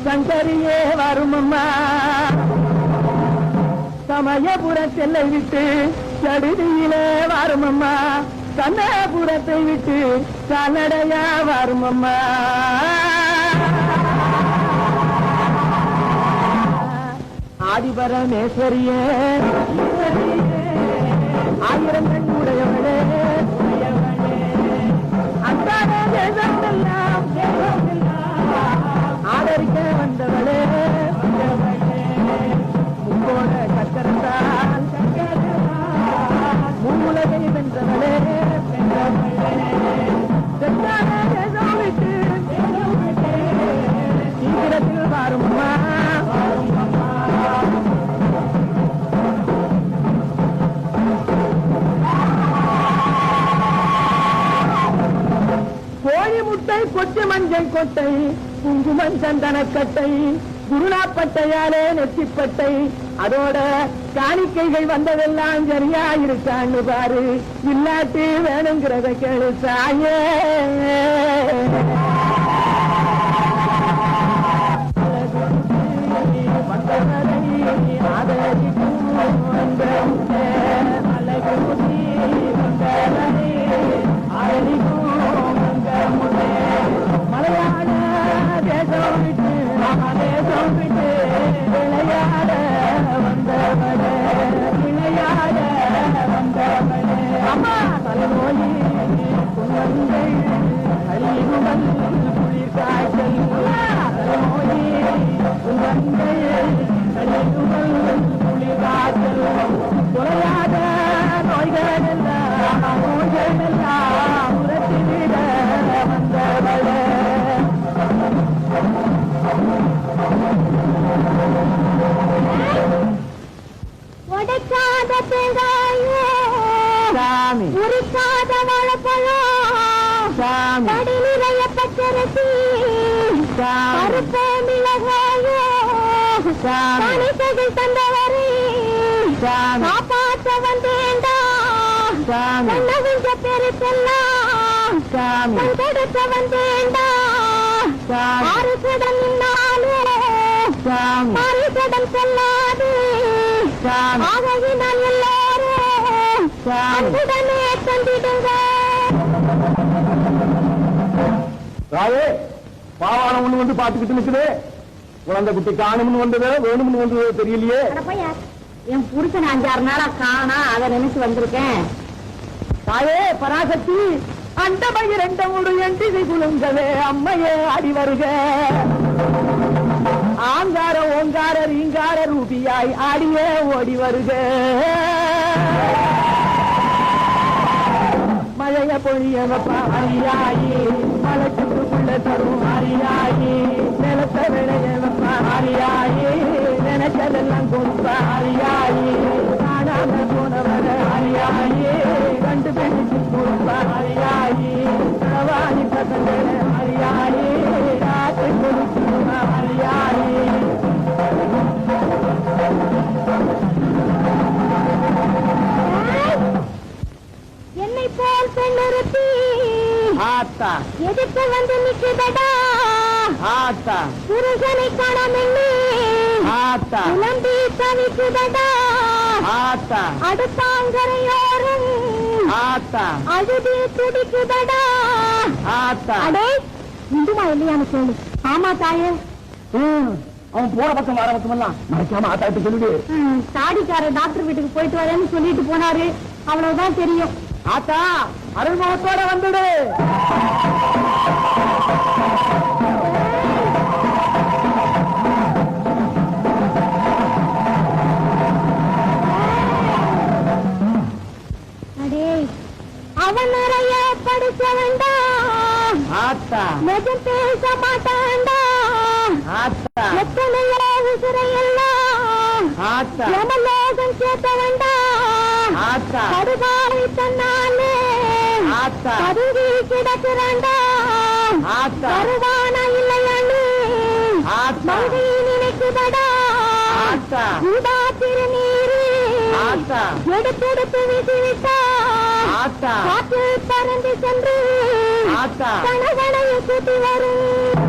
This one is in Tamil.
சங்கரியே வருமம்மா சமயபுரத்தை விட்டு சடுதியிலே வருமம்மா கண்ணபுரத்தை விட்டு கன்னடையா வருமம்மா ஆதிபரமேஸ்வரியே ஆயிரம் கண்ணுடையவளே அன்றாட தேசமெல்லாம் ஆதரிக்க வந்தவளே முக்கோண சக்கரத்தால் மூலகை வென்றவளே தேசம் விட்டு சீக்கிரத்தில் வரும்மா கோழி முட்டை கொச்சு மஞ்சள் கொட்டை குங்குமம் சந்தனக்கட்டை குருணாப்பட்டையாலே நெத்திப்பட்டை அதோட காணிக்கைகள் வந்ததெல்லாம் சரியா இருக்கான்னு பாரு இல்லாட்டி வேணுங்கிறத கேளு சாயே மலையாள தேசம் விட்டு தேசம் விட்டு விளையாட வந்தவளே விளையாட வந்தவளே அம்மா தலைநோயி குழந்தை கழிவுகள் குளிர் காய்ச்சல் தலைநோயி குழந்தை கழிவுகள் குளிர் காய்ச்சல் குறையாத நோய்கள் எல்லாம் உரத்திவிட வந்தவளே உடைக்காத தேங்காயோ சாமி உரிக்காத வாழைப்பழம் சாமி படி நிறைய பச்சரிசி கருப்பு மிளகாயோ சாமி தந்தவரை காப்பாற்ற வந்தேண்டா சாமி பெருசெல்லாம் சாமி கொடுக்க வந்தேண்டா ஆறு கடன் நின்னாலே சாமி ஆறு கடன் செல்லாது ஆகையினால் எல்லாரும் அன்புடனே தந்திடுங்க ராயே பாவானம் ஒண்ணு வந்து பாத்துக்கிட்டு நிக்குது குழந்தை குட்டி காணும்னு வந்தது வேணும்னு வந்தது தெரியலையே என் புருஷன் 5-6 நாளா காணா அதை நினைச்சு வந்திருக்கேன் தாயே பராசக்தி அந்த பகிரண்ட முழு எண்டிசை குலுங்கவே அம்மையே அடி வருக ஆங்கார ஓங்கார ரீங்கார ரூபியாய் ஆடியே ஓடி வருக மழைய பொழிய அரியாயி மலைச்சுக்குள்ள தரும் அரியாயி நிலத்த விளைய அரியாயி நினைச்சதெல்லாம் கொடுப்ப அரியாயி காணாம போனவர அரியாயி கண்டு பிடிச்சு கொடுப்ப அரியாயி வாணி பசங்க அரியாயி காற்று கொடுக்கும் அரியாயி என்னை போல் பெண்ணுறுத்தி ஆத்தா எதிர்த்து வந்து நிற்குதடா ஆத்தா புருஷனை காணாமென்னு ஆத்தா குழம்பி தவிக்குதடா ஆத்தா அடுப்பாங்கரையோரும் ஆத்தா அழுதி துடிக்குதடா ஆத்தா அடே இந்துமா இல்லையான்னு சொல்லு ஆமா தாயே அவன் போற பக்கம் வர பக்கம் எல்லாம் மறைக்காம ஆத்தாட்டு சொல்லிடு தாடிக்கார டாக்டர் வீட்டுக்கு போயிட்டு வரேன்னு சொல்லிட்டு போனாரு அவ்வளவுதான் தெரியும் ஆத்தா அருள்முகத்தோட வந்துடு அடே அவன் நிறைய படிச்ச வேண்டாம் ஆத்தா நிஜம் பேச மாட்டாண்டா ஆத்தா எத்தனையோ உசுரையெல்லாம் ஆத்தா யமலோகம் சேர்த்த வேண்டாம் ஆத்தா கடுகாலை தன்னாலே ஆத்தா பதுங்கி கிடக்குறாண்டா ஆத்தா வருவானா இல்லையான்னு ஆத்தா மங்கை நினைக்குதடா ஆத்தா உடா திருநீரு ஆத்தா எடுத்தெடுத்து வீசிவிட்டா ஆத்தா காற்று பறந்து சென்று ஆத்தா கணவனையும் கூட்டி வரும்